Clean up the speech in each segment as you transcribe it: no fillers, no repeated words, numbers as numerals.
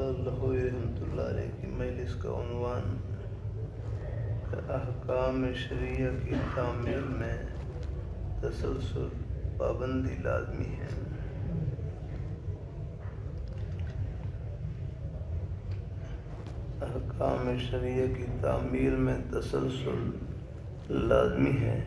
لہوئی رحمۃ اللہ علیہ کی مجلس کا عنوان احکام شرعیہ کی تعمیل میں تسلسل پابندی لازمی ہے۔ احکام شرعیہ کی تعمیل میں تسلسل لازمی ہے۔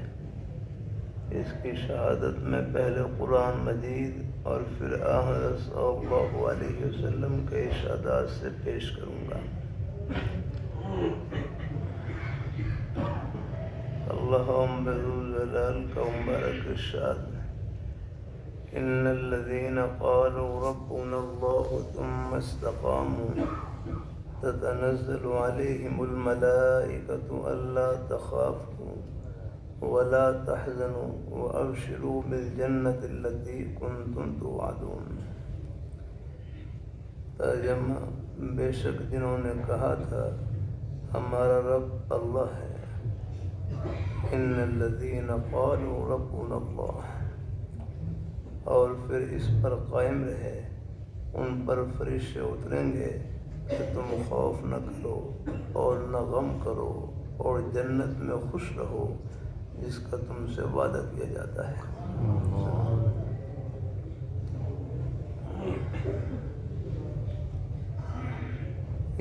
اس کی شہادت میں پہلے قرآن مجید اور پھر حضرت صلی اللہ علیہ وسلم کے ارشادات سے پیش کروں گا۔ اللہم بذو جلال کا مبارک ارشاد، ان الذین قالوا ربنا اللہ ثم استقاموا تتنزل علیہم الملائکۃ الا تخافوا ولا تحزنوا وابشروا بالجنة التي كنتم توعدون۔ ترجمہ: بے شک جنہوں نے کہا تھا ہمارا رب اللہ ہے، ان الذین قالوا ربنا اللہ، اور پھر اس پر قائم رہے، ان پر فرشتے اتریں گے کہ تم خوف نہ کرو اور نہ غم کرو اور جنت میں خوش رہو جس کا تم سے وعدہ کیا جاتا ہے۔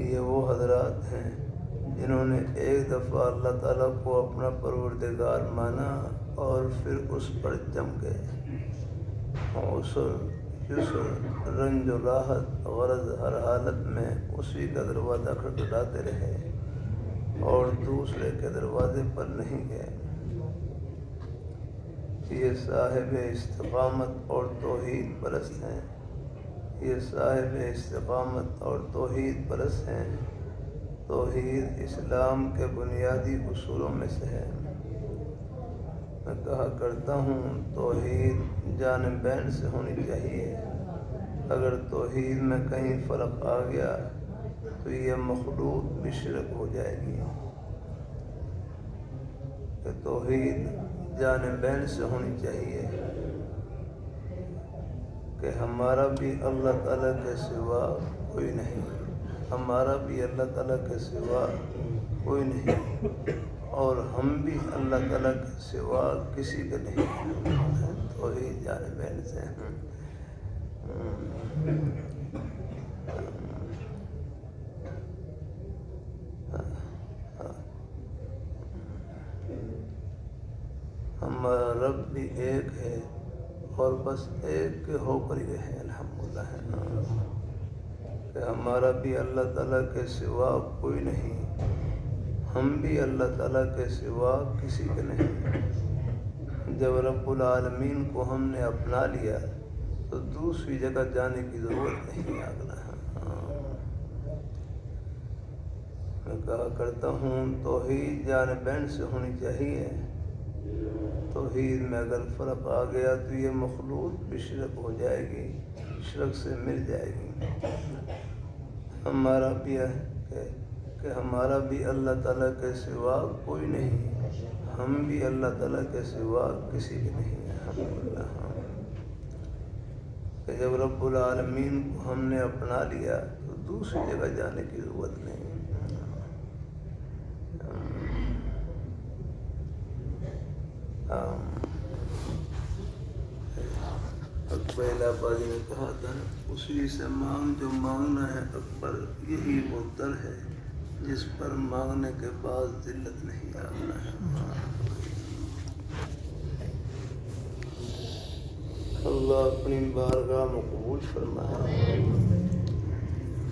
یہ وہ حضرات ہیں جنہوں نے ایک دفعہ اللہ تعالیٰ کو اپنا پروردگار مانا اور پھر اس پر جم گئے۔ عسر، یسر، رنج و راحت، غرض ہر حالت میں اسی کا دروازہ کھٹکھٹاتے رہے اور دوسرے کے دروازے پر نہیں گئے۔ یہ صاحب استقامت اور توحید پرست ہیں، یہ صاحب استقامت اور توحید پرست ہیں۔ توحید اسلام کے بنیادی اصولوں میں سے ہے۔ میں کہا کرتا ہوں توحید جانبین سے ہونی چاہیے۔ اگر توحید میں کہیں فرق آ گیا تو یہ مخلوط بھی شرک ہو جائے گی۔ کہ توحید جانبین سے ہونی چاہیے کہ ہمارا بھی اللہ تعالیٰ کے سوا کوئی نہیں، ہمارا بھی اللہ تعالیٰ کے سوا کوئی نہیں، اور ہم بھی اللہ تعالیٰ کے سوا کسی کے نہیں۔ توحید جانبین سے ہمارا رب بھی ایک ہے اور بس ایک کے ہو کر ہی رہے، الحمدللہ، کہ ہمارا بھی اللہ تعالیٰ کے سوا کوئی نہیں، ہم بھی اللہ تعالیٰ کے سوا کسی کے نہیں۔ جب رب العالمین کو ہم نے اپنا لیا تو دوسری جگہ جانے کی ضرورت نہیں آگنا ہے۔ میں کہا کرتا ہوں توحید جانبین سے ہونی چاہیے۔ توحید میں اگر فرق آ گیا تو یہ مخلوط بھی شرک ہو جائے گی، شرک سے مل جائے گی۔ ہمارا بھی ہے کہ ہمارا بھی اللہ تعالیٰ کے سوا کوئی نہیں، ہم بھی اللہ تعالیٰ کے سوا کسی کے نہیں۔ الحمدللہ، کہ جب رب العالمین کو ہم نے اپنا لیا تو دوسری جگہ جانے کی ضرورت نہیں۔ اکبر آبادی نے کہا تھا اسی سے مانگ جو مانگنا ہے اکبر، یہی وہ در ہے جس پر مانگنے کے بعد ذلت نہیں آنا ہے۔ اللہ اپنی بارگاہ مقبول فرمائے۔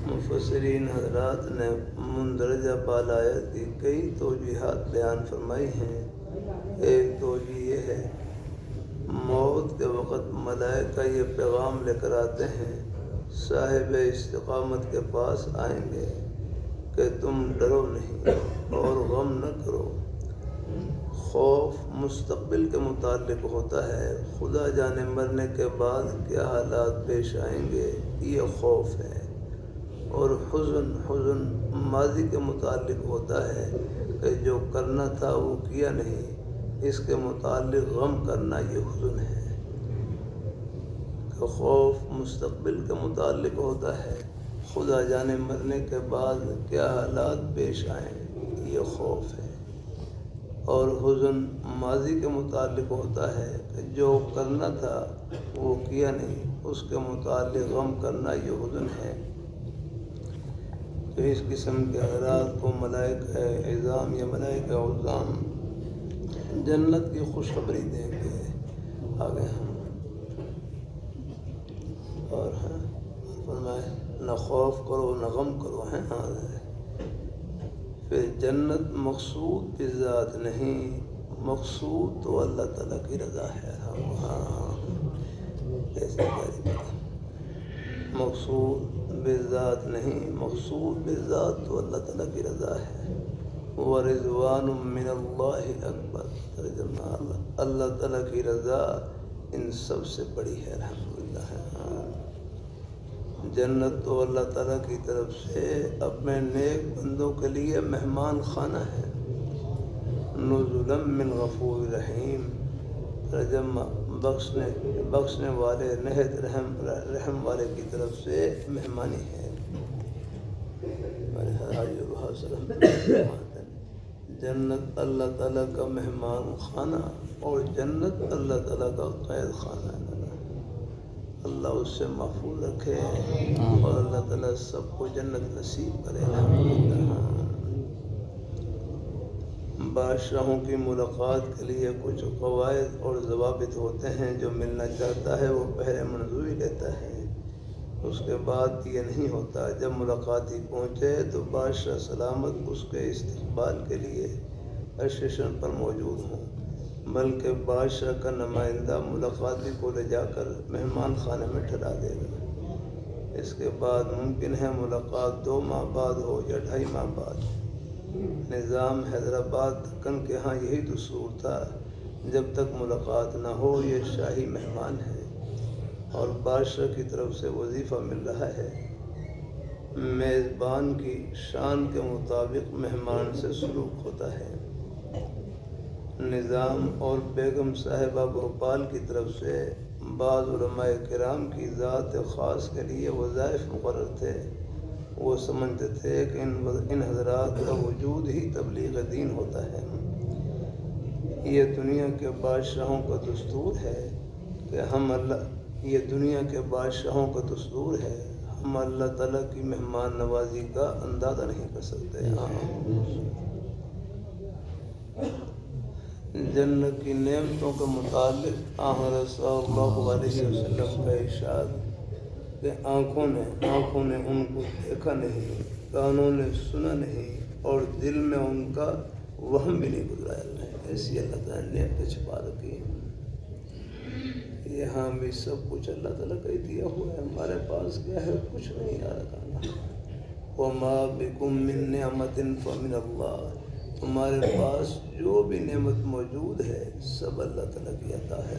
مفسرین حضرات نے مندرجہ بالایت کی کئی توجیحات بیان فرمائی ہیں۔ ایک توجیہ یہ ہے، موت کے وقت ملائکہ یہ پیغام لے کر آتے ہیں، صاحب استقامت کے پاس آئیں گے کہ تم ڈرو نہیں اور غم نہ کرو۔ خوف مستقبل کے متعلق ہوتا ہے، خدا جانے مرنے کے بعد کیا حالات پیش آئیں گے، یہ خوف ہے۔ اور حزن ماضی کے متعلق ہوتا ہے کہ جو کرنا تھا وہ کیا نہیں، اس کے متعلق غم کرنا یہ حزن ہے۔ کہ خوف مستقبل کے متعلق ہوتا ہے، خدا جانے مرنے کے بعد کیا حالات پیش آئیں، یہ خوف ہے۔ اور حزن ماضی کے متعلق ہوتا ہے کہ جو کرنا تھا وہ کیا نہیں، اس کے متعلق غم کرنا یہ حزن ہے۔ تو اس قسم کے حضرات کو ملائکہ اعظام یا ملائکہ عظام جنت کی خوشخبری دیں گے۔ آگے ہم اور فرمائے نہ خوف کرو نہ غم کرو ہیں۔ پھر جنت مقصود بذات نہیں، مقصود تو اللہ تعالیٰ کی رضا ہے۔ ایسے مقصود بذات نہیں، مقصود بذات تو اللہ تعالیٰ کی رضا ہے۔ وَرِضْوَانٌ مِّنَ اللَّهِ أَكْبَرُ، ترجمہ اللہ تعالیٰ کی رضا ان سب سے بڑی ہے۔ الحمدللہ جنت تو اللہ تعالیٰ کی طرف سے اپنے نیک بندوں کے لیے مہمان خانہ ہے۔ نزلا من غفور رحیم، ترجمہ بخشنے والے نہایت رحم والے کی طرف سے مہمانی ہے۔ جنت اللہ تعالیٰ کا مہمان خانہ اور جنت اللہ تعالیٰ کا قید خانہ ہے۔ اللہ اس سے محفوظ رکھے اور اللہ تعالیٰ سب کو جنت نصیب کرے۔ بادشاہوں کی ملاقات کے لیے کچھ قواعد اور ضوابط ہوتے ہیں۔ جو ملنا چاہتا ہے وہ پہلے منظوری لیتا ہے، اس کے بعد یہ نہیں ہوتا۔ جب ملاقاتی پہنچے تو بادشاہ سلامت اس کے استقبال کے لیے اسٹیشن پر موجود ہوں، بلکہ بادشاہ کا نمائندہ ملاقاتی کو لے جا کر مہمان خانے میں ٹھہرا دے گا۔ اس کے بعد ممکن ہے ملاقات 2 ماہ بعد ہو یا 2.5 ماہ بعد۔ نظام حیدرآباد دکن کے ہاں یہی دستور تھا، جب تک ملاقات نہ ہو یہ شاہی مہمان ہے اور بادشاہ کی طرف سے وظیفہ مل رہا ہے۔ میزبان کی شان کے مطابق مہمان سے سلوک ہوتا ہے۔ نظام اور بیگم صاحبہ بھوپال کی طرف سے بعض علماء کرام کی ذات خاص کے لیے وظائف مقرر تھے۔ وہ سمجھتے تھے کہ ان حضرات کا وجود ہی تبلیغ دین ہوتا ہے۔ یہ دنیا کے بادشاہوں کا دستور ہے کہ ہم اللہ تعالیٰ کی مہمان نوازی کا اندازہ نہیں کر سکتے۔ جنت کی نعمتوں کے متعلق حضرت صلی اللہ علیہ وسلم کا ارشاد کہ آنکھوں نے ان کو دیکھا نہیں، کانوں نے سنا نہیں اور دل میں ان کا وہم بھی نہیں گزرا۔ ایسی اللہ تعالیٰ نے نعمتیں چھپا رکھی ہیں۔ یہاں بھی سب کچھ اللہ تعالیٰ کا ہی دیا ہوا ہے، ہمارے پاس کیا ہے؟ کچھ نہیں یاد رکھنا۔ وَمَا بِكُم مِّن نِّعْمَةٍ فَمِنَ اللَّهِ، تمہارے پاس جو بھی نعمت موجود ہے سب اللہ تعالیٰ کی عطا ہے۔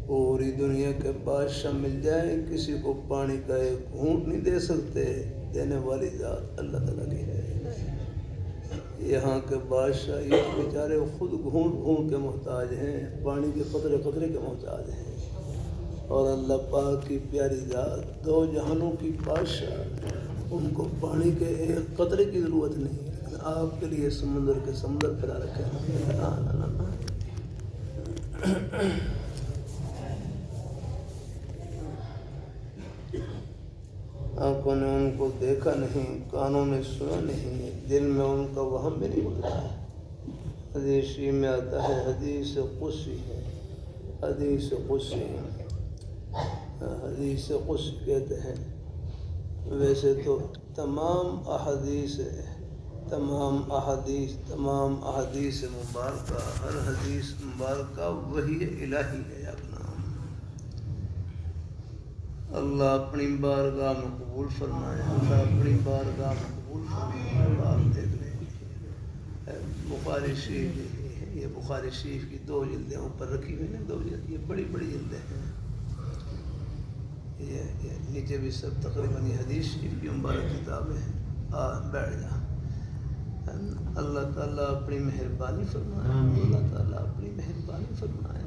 پوری دنیا کے بادشاہ مل جائیں، کسی کو پانی کا ایک گھونٹ نہیں دے سکتے، دینے والی ذات اللہ تعالیٰ کی ہے۔ یہاں کے بادشاہ یہ بیچارے خود گھونٹ کے محتاج ہیں، پانی کے قطرے کے محتاج ہیں، اور اللہ پاک کی پیاری ذات 2 جہانوں کی بادشاہ، ان کو پانی کے ایک قطرے کی ضرورت نہیں، لیکن آپ کے لیے سمندر کے سمندر پھیلا رکھے ہیں۔ آنکھوں نے ان کو دیکھا نہیں، کانوں نے سنا نہیں، دل میں ان کا وہم بھی نہیں گزرا۔ حدیث میں آتا ہے، حدیث قدسی ہے، حدیث قدسی کہتے ہیں۔ ویسے تو تمام احادیث مبارکہ، ہر حدیث مبارکہ وحی الہی ہے اپنا۔ اللہ اپنی بارگاہ میں قبول فرمائے، اللہ اپنی بارگاہ میں قبول فرمائے۔ آپ دیکھ لیں بخاری شریف، یہ بخاری شریف کی 2 جلدیں اوپر رکھی ہوئی ہیں، 2 جلد، یہ بڑی جلدیں ہیں۔ یہ نیچے بھی سب تقریباً یہ حدیث شریف کی مبارک کتابیں ہیں۔ بیٹھ جا۔ اللہ تعالیٰ اپنی مہربانی فرمائے، اللہ تعالیٰ اپنی مہربانی فرمائے.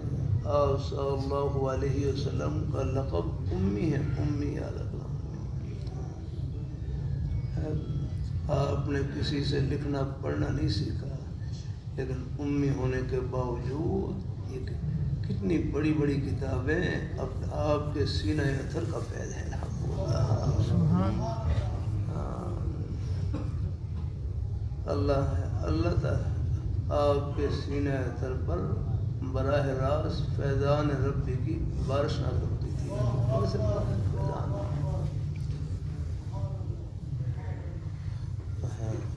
آپ صلی اللہ علیہ وسلم کا لقب امی ہے، امی یا رب. آپ نے کسی سے لکھنا پڑھنا نہیں سیکھا، لیکن امی ہونے کے باوجود یہ کتنی بڑی بڑی کتابیں آپ کے سینہ اثر کا فیض ہے. اللہ تعالیٰ آپ کے سینہ اثر پر براہ راست فیضان ربی کی بارش نازل ہوتی تھی.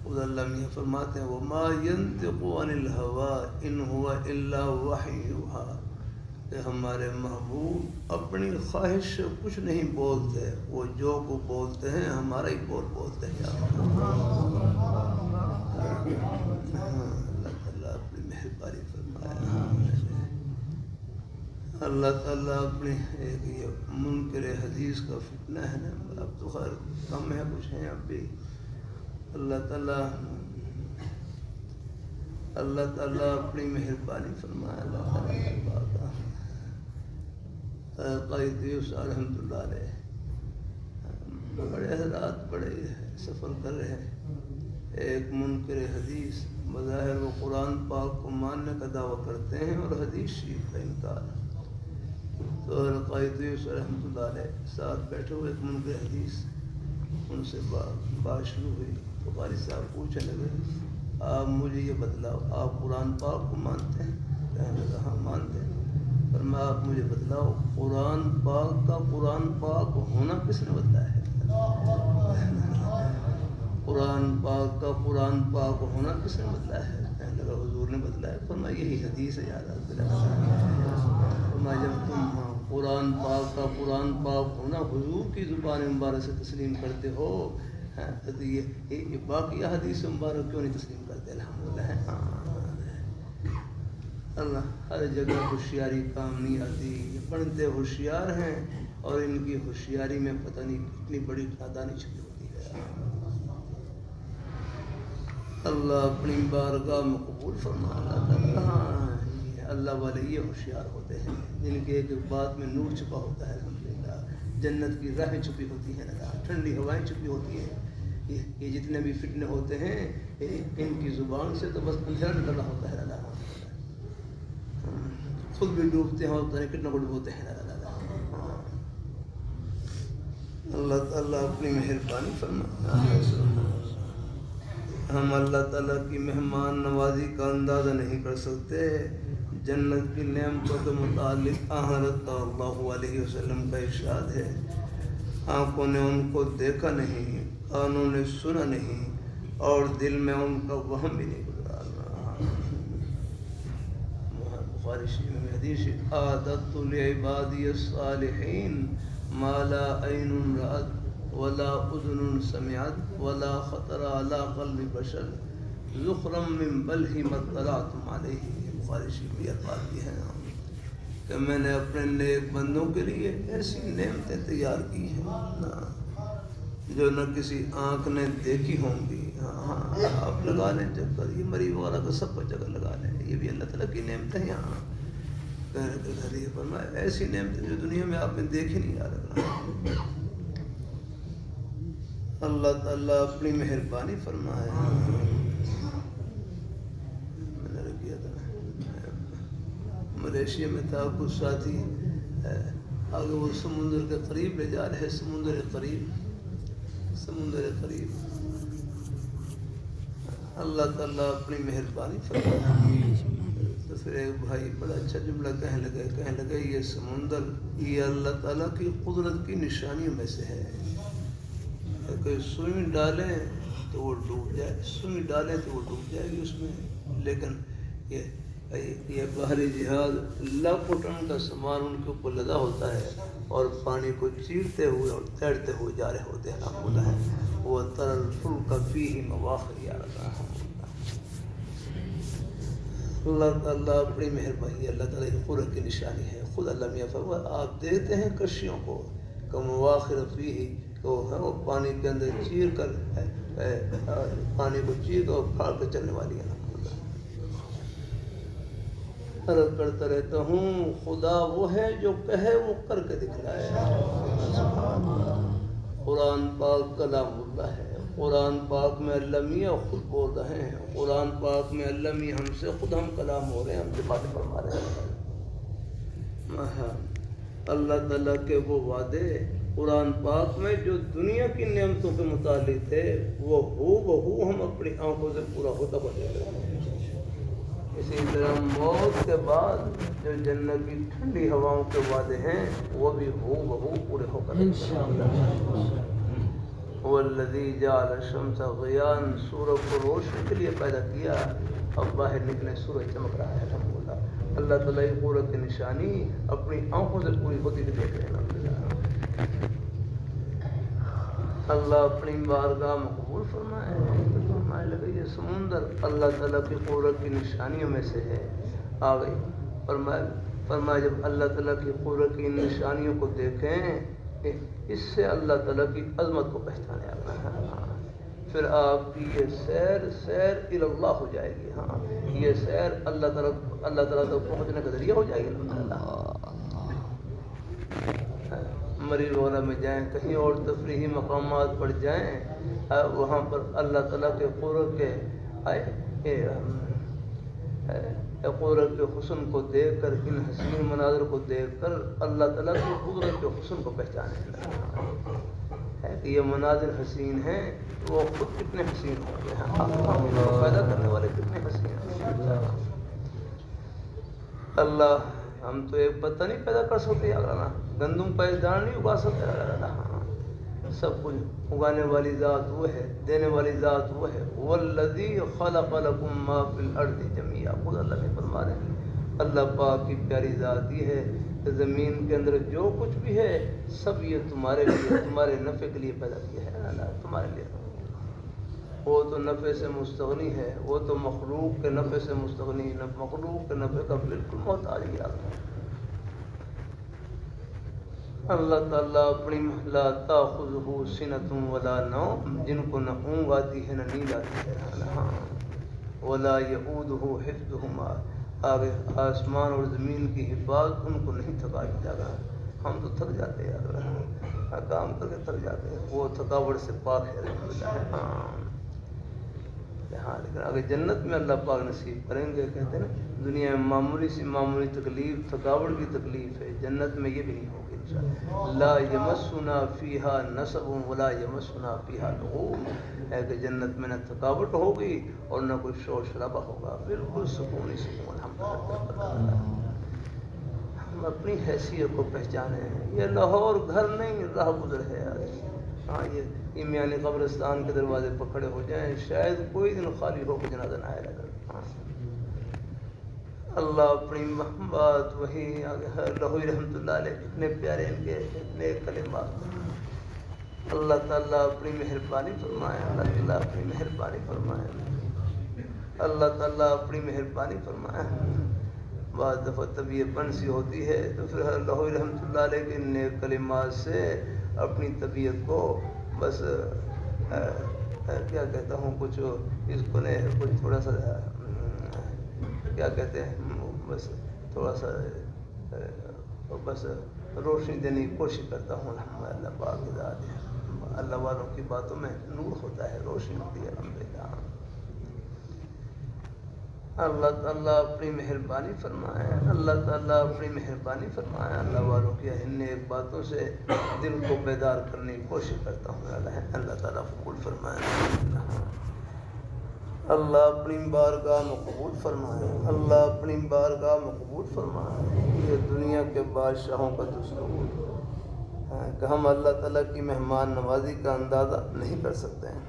خود اللہ میاں فرماتے ہیں وَمَا يَنْتِقُ عَنِ الْهَوَىٰ إِنْ هُوَ إِلَّا وَحْيٌ يُوحَىٰ، کہ ہمارے محبوب اپنی خواہش سے کچھ نہیں بولتے، وہ جو کو بولتے ہیں ہمارا ہی بولتے ہیں. اللہ تعالیٰ اپنی مہربانی فرمائے. اللہ تعالیٰ اپنی ایک یہ منکر حدیث کا فتنہ ہے نا، اب تو خیر کم ہے، کچھ ہیں اب بھی. اللہ تعالیٰ اپنی مہربانی فرمائے. اللہ تعالیٰ قائد دیوس رحمۃ اللہ علیہ بڑے حضرات بڑے سفر کر رہے ہیں. ایک منکر حدیث بظاہر وہ قرآن پاک کو ماننے کا دعویٰ کرتے ہیں اور حدیث شریف کا انکار. تو قائد دیوس رحمۃ اللہ علیہ ساتھ بیٹھے ہوئے ایک منکر حدیث، ان سے بات شروع ہوئی. تو قاری صاحب پوچھنے لگے آپ مجھے یہ بتلاؤ آپ قرآن پاک کو مانتے ہیں؟ کہنے لگا ہاں مانتے ہیں. فرمایا آپ مجھے بتلاؤ قرآن پاک کا قرآن پاک ہونا کس نے بتلایا ہے؟ قرآن پاک کا قرآن پاک ہونا کس نے بتلایا ہے؟ کہنے لگا حضور نے بتلایا. فرمایا یہی حدیث ہے یاد آتا ہے. فرمایا جب تم قرآن پاک کا قرآن پاک ہونا حضور کی زبان مبارک سے تسلیم کرتے ہو تو یہ باقی حدیث مبارک کیوں نہیں تسلیم کرتے؟ الحمدللہ. اللہ ہر جگہ ہوشیاری کام نہیں آتی. یہ بڑے ہوشیار ہیں اور ان کی ہوشیاری میں پتہ نہیں کتنی بڑی نادانی چھپی ہوتی ہے. اللہ اپنی بارگاہ میں قبول فرمانا. اللہ والے یہ ہوشیار ہوتے ہیں جن کے ایک بات میں نور چھپا ہوتا ہے. الحمدللہ جنت کی راہیں چھپی ہوتی ہیں، ٹھنڈی ہوائیں چھپی ہوتی ہیں. یہ جتنے بھی فتنے ہوتے ہیں ان کی زبان سے تو بس اندھیرا نکل رہا ہوتا ہے. خود بھی ڈوبتے ہیں اور کتنا کو ڈوبتے ہیں. اللہ تعالیٰ اپنی مہربانی فرمائے. ہم اللہ تعالیٰ کی مہمان نوازی کا اندازہ نہیں کر سکتے. جنت کی نعمتوں کے متعلق حضرت صلی اللہ علیہ وسلم کا ارشاد ہے آنکھوں نے ان کو دیکھا نہیں، کانوں نے سنا نہیں اور دل میں ان کا وہم بھی نہیں گزرا. بخاری شریف میں حدیث اعددت لعبادی الصالحین ما لا عین رأت ولا اذن سمعت ولا خطر على قلب بشر ذخرا من بلہ ما اطلعتم علیہ. بخاری شریف میں یہ بات بھی ہے کہ میں نے اپنے نیک بندوں کے لیے ایسی نعمتیں تیار کی ہیں جو نہ کسی آنکھ نے دیکھی ہوں گی. ہاں آپ لگا لیں چکر، یہ مریض وغیرہ کا سب کو چکر لگا لیں، یہ بھی اللہ تعالیٰ کی نعمتیں ہیں. یہاں فرمایا ایسی نعمتیں جو دنیا میں آپ نے دیکھی نہیں آ رہا. اللہ تعالیٰ اپنی مہربانی فرمائے. میں نے کیا تھا ملیشیا میں تھا، کچھ ساتھی آگے وہ سمندر کے قریب لے جا رہے، سمندر قریب. اللہ تعالیٰ اپنی مہربانی فرمائے. تو پھر ایک بھائی بڑا اچھا جملہ کہنے لگے یہ سمندر یہ اللہ تعالیٰ کی قدرت کی نشانیوں میں سے ہے. کہ سوئی ڈالیں تو وہ ڈوب جائے، گی اس میں. لیکن یہ باہری جہاز لاکھوں ٹن کا سامان ان کے اوپر لدا ہوتا ہے اور پانی کو چیرتے ہوئے اور تیرتے ہوئے جا رہے ہوتے ہیں. وہ ترل الفلک فیہ مواخر یا رہا. اللہ تعالیٰ اپنی مہربانی، اللہ تعالیٰ کی قدرت کی نشانی ہے. خود اللہ میاں فرمایا آپ دیکھتے ہیں کشیوں کو کہ مواخر فیہ وہ پانی کے اندر چیر کر پانی کو چیر کر اور پھاڑ کر چلنے والی ہے. عرض کرتا رہتا ہوں خدا وہ ہے جو کہے وہ کر کے دکھلائے. قرآن پاک کلام اللہ ہے. قرآن پاک میں اللہ میاں خود بول رہے ہیں. قرآن پاک میں اللہ میاں ہم سے خود ہم کلام ہو رہے ہیں, ہم سے باتیں فرما رہے ہیں. اللہ تعالیٰ کے وہ وعدے قرآن پاک میں جو دنیا کی نعمتوں کے متعلق تھے وہ بہو ہم اپنی آنکھوں سے پورا ہوتا ہوا دیکھ رہے ہیں. اسی طرح موت کے بعد جو جنت کی ٹھنڈی ہواؤں کے وعدے ہیں وہ بھی بہو پورے ہو کر والذی جعل الشمس ضیاء, سورج کو روشنی کے لیے پیدا کیا, اب باہر نکلے سورج چمک رہا ہے. اللہ تعالیٰ کی قدرت کی نشانی اپنی آنکھوں سے پوری ہوتی ہوئی دیکھ رہے ہیں. اللہ اپنی بارگاہ مقبول فرمائے لگے یہ سمندر اللہ تعالیٰ کی قدرت کی نشانیوں میں سے ہے. آ گئی فرمایا جب اللہ تعالیٰ کی قدرت کی نشانیوں کو دیکھیں اس سے اللہ تعالیٰ کی عظمت کو پہچانے آگا. پھر آپ کی یہ سیر اللہ ہو جائے گی. ہاں یہ سیر اللہ تعالیٰ تک پہنچنے کا ذریعہ ہو جائے گی. مریض وغیرہ میں جائیں, کہیں اور تفریحی مقامات پر جائیں, وہاں پر اللہ تعالیٰ کے قدرت کے حسن کو دیکھ کر, ان حسین مناظر کو دیکھ کر اللہ تعالیٰ کی قدرت کے حسن کو پہچانے ہے کہ یہ مناظر حسین ہیں, وہ خود کتنے حسین ہوں گے, پیدا کرنے والے کتنے حسین ہیں. اللہ ہم تو ایک پتہ نہیں پیدا کر سکتے, گندم کا ایک دانہ نہیں اگا سکتے. سب کچھ اگانے والی ذات وہ ہے, دینے والی ذات وہ ہے. والذی خلق لکم ما فی الارض جميعا, خود اللہ نے فرما رہے ہیں اللہ پاک کی پیاری ذات یہ ہے کہ زمین کے اندر جو کچھ بھی ہے سب یہ تمہارے لیے, تمہارے نفع کے لیے پیدا کیا ہے. اللہ تمہارے لیے, وہ تو نفع سے مستغنی ہے, وہ تو مخلوق کے نفع سے مستغنی, مخلوق کے نفع کا بالکل محتاج ہی آتا ہے. اللہ تعالیٰ اپنی لا تاخذہ سنۃ ولا نوم, جن کو نہ اونگ آتی ہے نہ نیند آتی ہے. ولا یؤودہ حفظہما, آگے آسمان اور زمین کی حفاظت ان کو نہیں تھکا جاتا. ہم تو تھک جاتے ہیں, کام کر کے تھک جاتے ہیں, وہ تھکاوٹ سے پاک ہے الحمدللہ. ہاں لیکن آگے جنت میں اللہ پاک نصیب کریں گے. کہتے ہیں نا دنیا میں معمولی تکلیف, تھکاوٹ کی تکلیف ہے, جنت میں یہ بھی نہیں ہوگی. لا یمسنا فیہا نصب ولا یمسنا فیہا لغوب, ہے کہ جنت میں نہ تھکاوٹ ہوگی اور نہ کوئی شور شرابہ ہوگا, بالکل سکون ہی سکون. ہم اپنی حیثیت کو پہچانے ہیں. یہ لاہور گھر نہیں راہ گزر ہے. ہاں یہ میانی قبرستان کے دروازے پر کھڑے ہو جائیں, شاید کوئی دن خالی ہو کے جنازہ نہ آئے لگا. اللہ اپنی بات وہی لہوی رحمۃ اللہ علیہ, اتنے پیارے ان کے اتنے کلمات. اللہ تعالیٰ اپنی مہربانی فرمائے, اللہ تعالیٰ اپنی مہربانی فرمائے, اللہ تعالیٰ اپنی مہربانی فرمائے. بعض دفعہ طبیعت بنسی ہوتی ہے تو پھر لہوی رحمۃ اللہ علیہ کے نیک کلمات سے اپنی طبیعت کو بس کیا کہتا ہوں, کچھ اس کو نے کچھ تھوڑا سا کیا کہتے ہیں, بس تھوڑا سا بس روشنی دینے کی کوشش کرتا ہوں. اللہ پاک کی ذات ہے, اللہ والوں کی باتوں میں نور ہوتا ہے, روشنی ہوتی ہے الحمدللہ. اللہ تعالیٰ اپنی مہربانی فرمائے, اللہ تعالیٰ اپنی مہربانی فرمائے. اللہ والوں کی نیک باتوں سے دل کو بیدار کرنے کی کوشش کرتا ہوں. اللہ تعالیٰ قبول فرمائے. اللہ اپنی بارگاہ مقبول فرمائے, اللہ اپنی بارگاہ مقبول فرمائے. یہ دنیا کے بادشاہوں کا دستور ہے کہ ہم اللہ تعالیٰ کی مہمان نوازی کا اندازہ نہیں کر سکتے ہیں.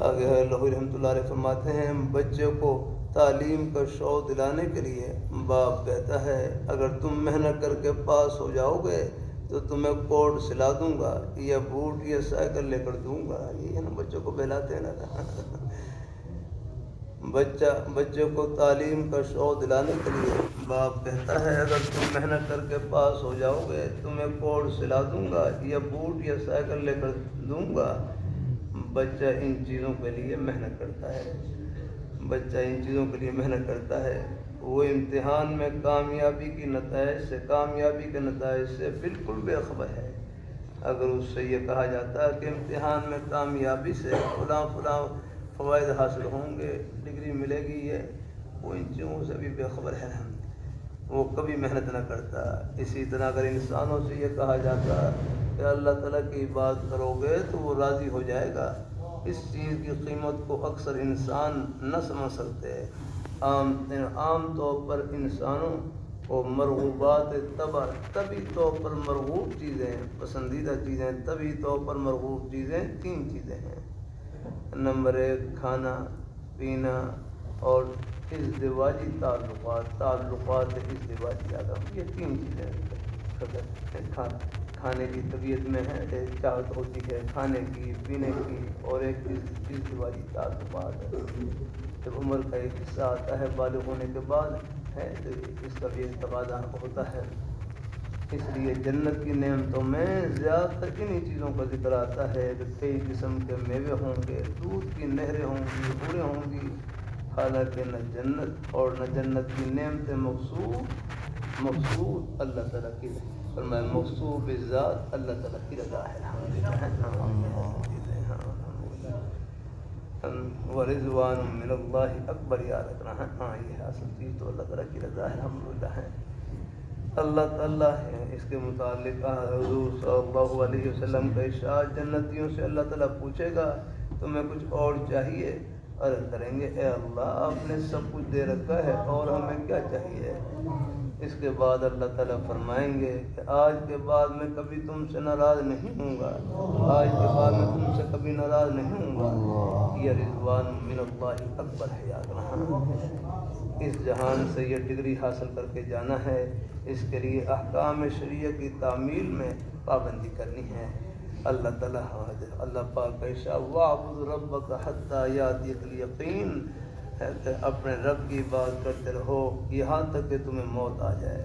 آگے ہے لہوی رحمۃ اللہ علیہ فرماتے ہیں, بچے کو تعلیم کا شوق دلانے کے لیے باپ کہتا ہے اگر تم محنت کر کے پاس ہو جاؤ گے تو تمہیں کوٹ سلا دوں گا یا بوٹ یا سائیکل لے کر دوں گا. یہ نا بچوں کو بہلاتے ہیں نا. بچے کو تعلیم کا شوق دلانے کے لیے باپ کہتا ہے اگر تم محنت کر کے پاس ہو جاؤ گے تمہیں کوٹ سلا دوں گا یا بوٹ یا سائیکل لے کر دوں گا. بچہ ان چیزوں کے لیے محنت کرتا ہے. بچہ ان چیزوں کے لیے محنت کرتا ہے، وہ امتحان میں کامیابی کے نتائج سے بالکل بے خبر ہے۔ اگر اس سے یہ کہا جاتا ہے کہ امتحان میں کامیابی سے فلاں فوائد حاصل ہوں گے، ڈگری ملے گی، وہ ان چیزوں سے بھی بے خبر ہے، وہ کبھی محنت نہ کرتا۔ اسی طرح اگر انسانوں سے یہ کہا جاتا کہ اللہ تعالیٰ کی عبادت کرو گے تو وہ راضی ہو جائے گا، اس چیز کی قیمت کو اکثر انسان نہ سمجھ سکتے۔ عام طور پر انسانوں کو مرغوبات طبی طور پر مرغوب چیزیں، پسندیدہ چیزیں، طبی طور پر مرغوب چیزیں 3 چیزیں ہیں۔ نمبر 1 کھانا پینا اور ازدواجی تعلقات ازدواجی آدم، یہ 3 چیزیں کھانے کی طبیعت میں ہے، چاہت ہوتی ہے کھانے کی پینے کی، اور ایک ازدواجی تعلقات ہے۔ جب عمر کا ایک حصہ آتا ہے بالغ ہونے کے بعد ہے تو اس کا بھی ایک تقاضا ہوتا ہے۔ اس لیے جنت کی نعمتوں میں زیادہ تر انہی چیزوں کا ذکر آتا ہے کہ کئی قسم کے میوے ہوں گے، دودھ کی نہریں ہوں گی، ہوریں ہوں گی، حالانکہ نہ جنت اور نہ جنت کی نعمتیں مقصود اللہ تعالیٰ کی، فرمایا مقصود بذات اللہ تعالیٰ کی رضا ہے۔ ورضوان من اللہ اکبر، یاد رکھنا ہے، یہ اصل چیز تو اللہ تعالیٰ کی رضا ہے، الحمدللہ ہے۔ اللہ تعالیٰ ہے اس کے متعلق حضور صلی اللہ علیہ وسلم کا ارشاد، جنتیوں سے اللہ تعالیٰ پوچھے گا تمہیں کچھ اور چاہیے؟ عرض کریں گے اے اللہ آپ نے سب کچھ دے رکھا ہے اور ہمیں کیا چاہیے؟ اس کے بعد اللہ تعالیٰ فرمائیں گے کہ آج کے بعد میں کبھی تم سے ناراض نہیں ہوں گا، آج کے بعد میں تم سے کبھی ناراض نہیں ہوں گا۔ یہ رضوان من اللہ اکبر ہے، یاد رہنا۔ اس جہان سے یہ ڈگری حاصل کر کے جانا ہے، اس کے لیے احکام شریعہ کی تعمیل میں پابندی کرنی ہے۔ اللہ تعالیٰ اللہ پاک کا ارشاد وَاعْبُدْ رَبَّكَ حَتَّىٰ يَأْتِيَكَ الْيَقِينُ ہے کہ اپنے رب کی عبادت کرتے رہو یہاں تک کہ تمہیں موت آ جائے۔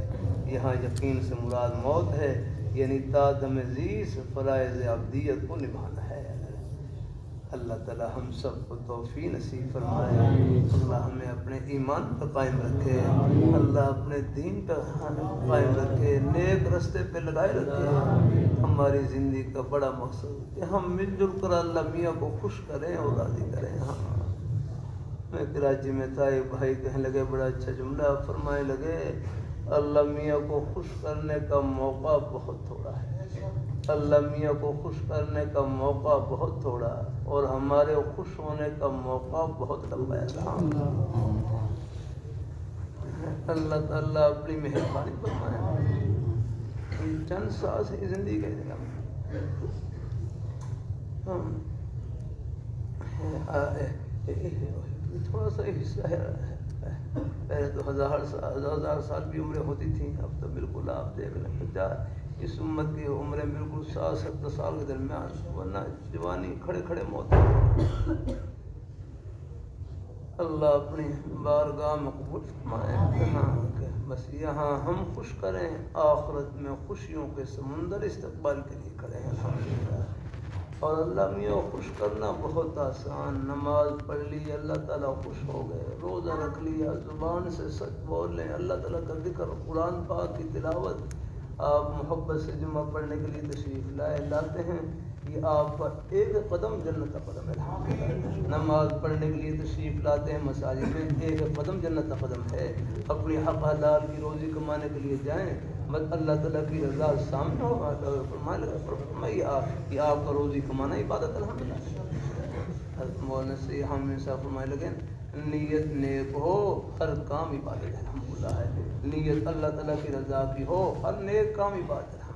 یہاں یقین سے مراد موت ہے، یعنی تا دم زیست فرائض عبدیت کو نبھانا ہے۔ اللہ تعالیٰ ہم سب کو توفیق نصیب فرمائے، اللہ ہمیں اپنے ایمان پر قائم رکھے، اللہ اپنے دین پر قائم رکھے، نیک رستے پہ لگائے رکھے۔ ہماری زندگی کا بڑا مقصد کہ ہم مل جل کر اللہ میاں کو خوش کریں اور راضی کریں۔ میں کراچی میں تھا، ایک بھائی کہنے لگے بڑا اچھا جملہ فرمائے لگے، اللہ میاں کو خوش کرنے کا موقع بہت تھوڑا ہے، اللہ میاں کو خوش کرنے کا موقع بہت تھوڑا اور ہمارے خوش ہونے کا موقع بہت لمبا ہے۔ اللہ تعالیٰ اپنی مہربانی فرمائے۔ چند سال سے زندگی کے تھوڑا سا حصہ ہے، پہلے تو ہزار سال بھی عمریں ہوتی تھیں، اب تو بالکل آپ دیکھ لیں اس امت کی عمریں بالکل 60-70 سال کے درمیان، ورنہ جوانی کھڑے کھڑے موت۔ اللہ اپنی بارگاہ مقبول فرمائے، بس یہاں ہم خوش کریں، آخرت میں خوشیوں کے سمندر استقبال کے لیے کریں الحمدللہ۔ اور اللہ میاں خوش کرنا بہت آسان، نماز پڑھ لی اللہ تعالیٰ خوش ہو گئے، روزہ رکھ لیا، زبان سے سچ بول لیں، اللہ تعالیٰ کا ذکر، قرآن پاک کی تلاوت، آپ محبت سے جمعہ پڑھنے کے لیے تشریف لاتے ہیں، یہ آپ کا ایک قدم جنت کا قدم ہے۔ نماز پڑھنے کے لیے تشریف لاتے ہیں مساجد میں، ایک قدم جنت کا قدم ہے۔ اپنی حق حلال کی روزی کمانے کے لیے جائیں، بس اللہ تعالیٰ کی رضا سامنے ہوگا، فرمائیے کہ آپ کا روزی کمانا عبادت الحمدللہ۔ حضرت مولانا سے ہمیشہ فرمائے لگے نیت نیک ہو ہر کام عبادت الحمدللہ ہے، نیت اللہ تعالیٰ کی رضا کی ہو ہر نیک کام عبادت الحمدللہ۔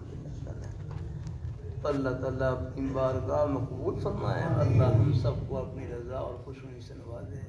اللہ تعالیٰ اپنی بارگاہ مقبول فرمائے، اللہ ہم سب کو اپنی رضا اور خوشنودی سے نوازے۔